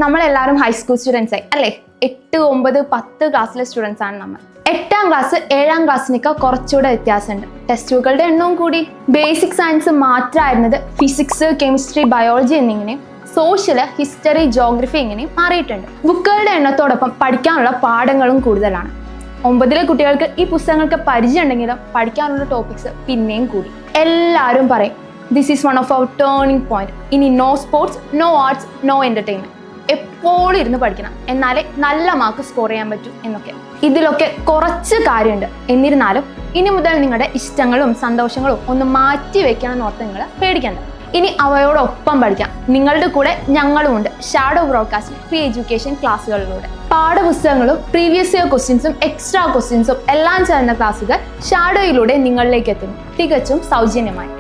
നമ്മളെല്ലാവരും high school students ആയി അല്ലേ? 8, 9, 10 ക്ലാസ്സിലെ സ്റ്റുഡൻസ് ആണ് നമ്മൾ. 8ാം ക്ലാസ് 7ാം ക്ലാസ്സിനൊക്കെ കുറച്ചുകൂടെ വ്യത്യാസമുണ്ട്. ടെസ്റ്റ് ബുക്കുകളുടെ എണ്ണവും കൂടി. ബേസിക് സയൻസ് മാത്രമായിരുന്നത് ഫിസിക്സ്, കെമിസ്ട്രി, ബയോളജി എന്നിങ്ങനെ സോഷ്യൽ, ഹിസ്റ്ററി, ജോഗ്രഫി ഇങ്ങനെ മാറിയിട്ടുണ്ട്. ബുക്കുകളുടെ എണ്ണത്തോടൊപ്പം പഠിക്കാനുള്ള പാഠങ്ങളും കൂടുതലാണ്. 9ലെ കുട്ടികൾക്ക് ഈ പുസ്തകങ്ങൾക്ക് പരിചയം ഉണ്ടെങ്കിലും പഠിക്കാനുള്ള ടോപ്പിക്സ് പിന്നെയും കൂടി. എല്ലാവരും പറയും this is one of our turning point. ഇനി no sports, no arts, no entertainment. എപ്പോഴും ഇരുന്ന് പഠിക്കണം, എന്നാലേ നല്ല മാർക്ക് സ്കോർ ചെയ്യാൻ പറ്റൂ എന്നൊക്കെ. ഇതിലൊക്കെ കുറച്ച് കാര്യമുണ്ട്. എന്നിരുന്നാലും ഇനി മുതൽ നിങ്ങളുടെ ഇഷ്ടങ്ങളും സന്തോഷങ്ങളും ഒന്ന് മാറ്റി വെക്കണം എന്ന് ഓർത്ത് നിങ്ങൾ പേടിക്കണ്ട. ഇനി അവയോടൊപ്പം പഠിക്കാം. നിങ്ങളുടെ കൂടെ ഞങ്ങളും ഉണ്ട്. ഷാഡോ ബ്രോഡ്കാസ്റ്റ് ഫ്രീ എഡ്യൂക്കേഷൻ ക്ലാസ്സുകളിലൂടെ പാഠപുസ്തകങ്ങളും പ്രീവിയസ് ഇയർ ക്വസ്റ്റ്യൻസും എക്സ്ട്രാ ക്വസ്റ്റ്യൻസും എല്ലാം ചേർന്ന ക്ലാസ്സുകൾ ഷാഡോയിലൂടെ നിങ്ങളിലേക്ക് എത്തുന്നു, തികച്ചും സൗജന്യമായി.